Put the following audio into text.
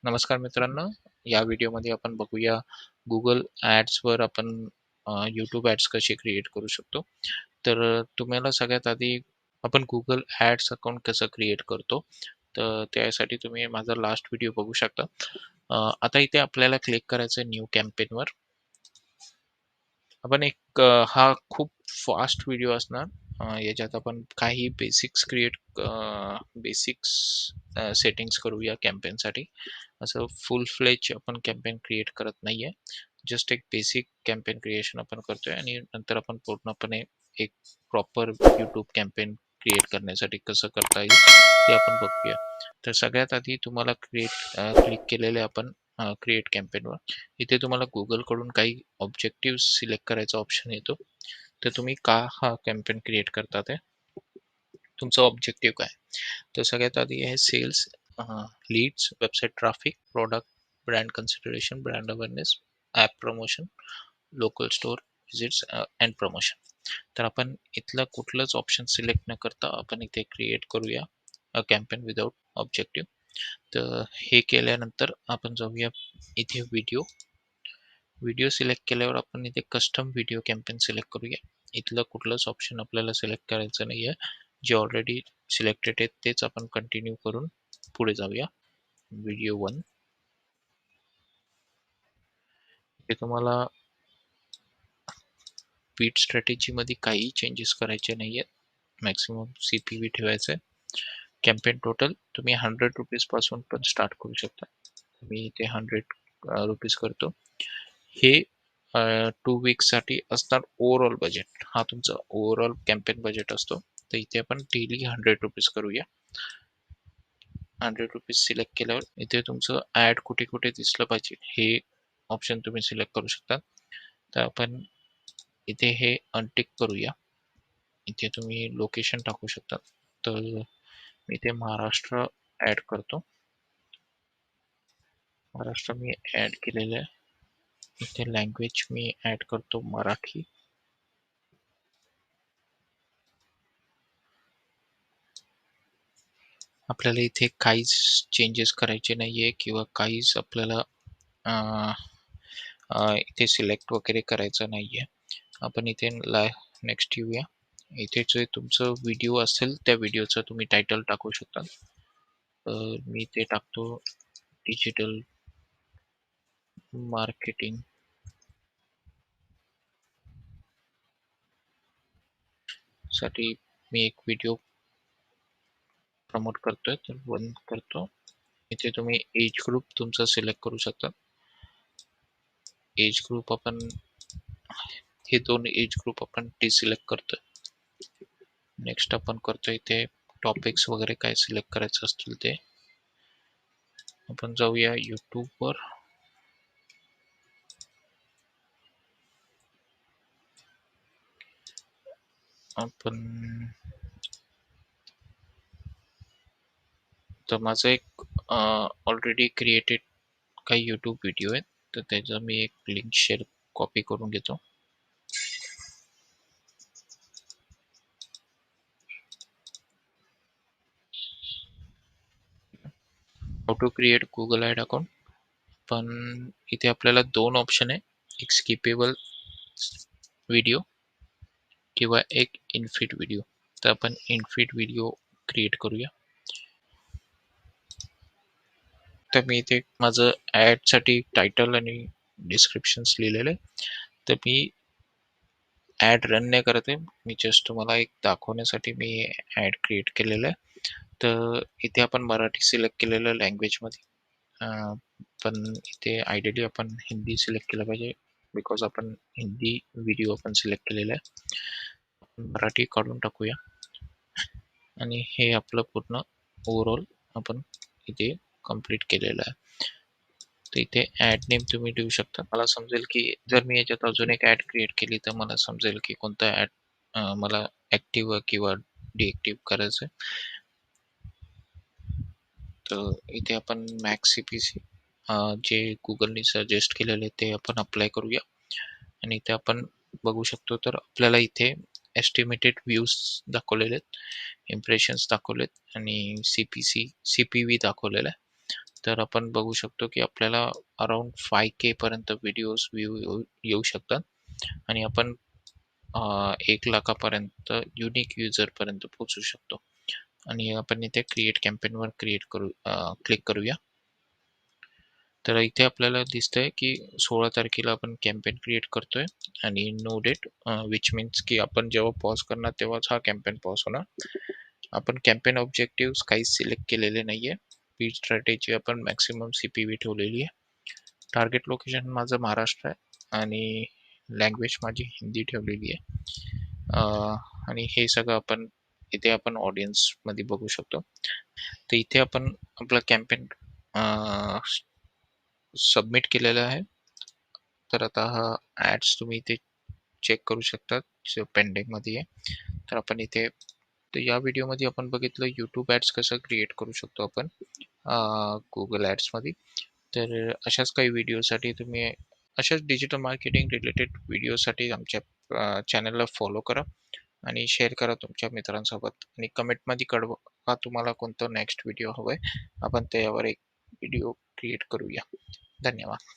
नमस्कार मित्रांनो, या व्हिडिओमध्ये आपण बघूया Google ॲड्सवर आपण YouTube ॲड्स कसे क्रिएट करू शकतो. तर तुम्हाला सगळ्यात आधी आपण Google ॲड्स अकाउंट कसं क्रिएट करतो, तर त्यासाठी तुम्ही माझा लास्ट व्हिडिओ बघू शकता. आता इथे आपल्याला क्लिक करायचं न्यू कॅम्पेनवर. आपण हा खूप फास्ट व्हिडिओ असणार. याच्यात आपण काही बेसिक्स सेटिंग्स करूया कॅम्पेनसाठी. असं फुल फ्लेज आपण कॅम्पेन क्रिएट करत नाहीये. जस्ट एक बेसिक कॅम्पेन क्रिएशन आपण करतोय आणि नंतर आपण पूर्णपणे एक प्रॉपर YouTube कॅम्पेन क्रिएट करण्यासाठी कसं करता येईल ते आपण बघूया. तर सगळ्यात आधी तुम्हाला क्लिक केलेले आपण क्रिएट कॅम्पेनवर. इथे तुम्हाला Google कडून काही ऑब्जेक्टिव्ह सिलेक्ट करायचा ऑप्शन येतो. तर तुम्ही का हा कॅम्पेन क्रिएट करता ते तुमचा ऑब्जेक्टिव्ह काय. तर सगळ्यात आधी आहे sales, leads, website traffic, product, brand consideration, brand awareness, app promotion, local store visits and promotion. तर आपण इथलं कुठलंच ऑप्शन सिलेक्ट न करता आपण इथे क्रिएट करूया कॅम्पेन विदाउट ऑब्जेक्टिव्ह. तर हे केल्यानंतर आपण जाऊया इथे व्हिडिओ सिलेक्ट केल्यावर आपण इथे कस्टम व्हिडिओ कॅम्पेन सिलेक्ट करूया. इथलं कुठलंच ऑप्शन आपल्याला सिलेक्ट करायचं नाही आहे. जे ऑलरेडी सिलेक्टेड आहेत तेच आपण कंटिन्यू करून पुढे जाऊया. व्हिडिओ 1 हे तुम्हाला बीट स्ट्रॅटेजीमध्ये काही चेंजेस करायचे नाही आहेत. मॅक्सिमम CPV ठेवायचं आहे. कॅम्पेन टोटल तुम्ही 100 रुपीज पासून पण स्टार्ट करू शकता. मी इथे 100 रुपीज करतो. हे 2 वीक्ससाठी असणार ओव्हरऑल बजेट. हा तुमचा ओव्हरऑल कॅम्पेन बजेट असतो. तर इथे आपण डेली 100 रुपीज करूया. 100 रुपीज सिलेक्ट केल्यावर इथे तुमचं ॲड कुठे कुठे दिसलं पाहिजे हे ऑप्शन तुम्ही सिलेक्ट करू शकता. तर आपण इथे हे अनटिक करूया. इथे तुम्ही लोकेशन टाकू शकता. तर मी इथे महाराष्ट्र ॲड करतो. महाराष्ट्र मी ॲड केलेलं आहे. इथे लँग्वेज मी ॲड करतो मराठी. आपल्याला इथे काहीच चेंजेस करायचे नाहीये किंवा काहीच आपल्याला इथे सिलेक्ट वगैरे करायचं नाहीये. आपण इथे नेक्स्ट येऊया. इथे जे तुमचं व्हिडिओ असेल त्या व्हिडिओचं तुम्ही टायटल टाकू शकता. मी ते टाकतो डिजिटल मार्केटिंग साठी मी एक व्हिडिओ प्रमोट करतोय तर बंद करतो. इथे तुम्ही एज ग्रुप तुमचा सिलेक्ट करू शकता. एज ग्रुप आपण हे दोन एज ग्रुप आपण डिसिलेक्ट करतोय. नेक्स्ट आपण करतोय इथे टॉपिक्स वगैरे काय सिलेक्ट करायचं असतील ते आपण जाऊया YouTube वर. आपण तर माझं एक ऑलरेडी क्रिएटेड काही YouTube व्हिडिओ आहेत. तर त्याचा मी एक लिंक शेअर कॉपी करून घेतो. How to create Google ad account. पण इथे आपल्याला दोन ऑप्शन आहे. एक स्किपेबल व्हिडिओ किंवा एक इनफिट व्हिडिओ. तर आपण इनफिट व्हिडिओ क्रिएट करूया. तर मी इथे माझं ॲडसाठी टायटल आणि डिस्क्रिप्शन्स लिहिलेलं आहे. तर मी ॲड रन नाही करत आहे. मी जस्ट तुम्हाला एक दाखवण्यासाठी मी ॲड क्रिएट केलेलं आहे. तर इथे आपण मराठी सिलेक्ट केलेलं लँग्वेजमध्ये. पण इथे आयडियली आपण हिंदी सिलेक्ट केलं पाहिजे बिकॉज आपण हिंदी व्हिडिओ आपण सिलेक्ट केलेला आहे. मराठी काढून टाकूया आणि हे आपलं पूर्ण ओव्हरऑल आपण इथे कंप्लीट केलेलं आहे. तर इथे ॲड नेम तुम्ही देऊ शकता. मला समजेल की जर मी याच्यात अजून एक ॲड क्रिएट केली तर मला समजेल की कोणता ॲड मला ॲक्टिव्ह किंवा डिॲक्टिव्ह करायचं आहे. तर इथे आपण मॅक्स CPC जे गुगलने सजेस्ट केलेले ते आपण अप्लाय करूया. आणि इथे आपण बघू शकतो तर आपल्याला इथे एस्टिमेटेड व्ह्यूज दाखवलेले आहेत, इम्प्रेशन्स दाखवलेत आणि CPV दाखवलेलं आहे. तर आपण बघू शकतो की आपल्याला अराउंड 5K पर्यंत व्हिडिओज व्ह्यू येऊ शकतात आणि आपण 1 लाखापर्यंत युनिक युजर पर्यंत पोहोचू शकतो. आणि आपण इथे क्रिएट कॅम्पेनवर क्लिक करूया. तर इथे आपल्याला दिसतंय की 16 तारखेला आपण कॅम्पेन क्रिएट करतोय आणि नो डेट, विच मीन्स की आपण जेव्हा पॉज करणार तेव्हाच हा कॅम्पेन पॉज होणार. आपण कॅम्पेन ऑब्जेक्टिव्ह काहीच सिलेक्ट केलेले नाहीये. पीच स्ट्रॅटेजी आपण मॅक्सिमम CPV ठेवलेली आहे. टार्गेट लोकेशन माझं महाराष्ट्र आहे आणि लँग्वेज माझी हिंदी ठेवलेली आहे. आणि हे सगळं आपण इथे आपण ऑडियन्स मध्ये बघू शकतो. तर इथे आपण आपला कॅम्पेन सबमिट केलेला आहे. तर आता हा ॲड्स तुम्ही इथे चेक करू शकता जो पेंडिंग मध्ये आहे. तर आपण इथे तर या व्हिडिओमध्ये आपण बघितलं यूट्यूब ॲड्स कसं क्रिएट करू शकतो आपण गुगल ॲड्समध्ये. तर अशाच काही व्हिडिओसाठी तुम्ही अशाच डिजिटल मार्केटिंग रिलेटेड व्हिडिओसाठी आमच्या चॅनलला फॉलो करा आणि शेअर करा तुमच्या मित्रांसोबत आणि कमेंटमध्ये कळवा का तुम्हाला कोणतं नेक्स्ट व्हिडिओ हवंय. आपण त्यावर एक व्हिडिओ क्रिएट करूया. धन्यवाद.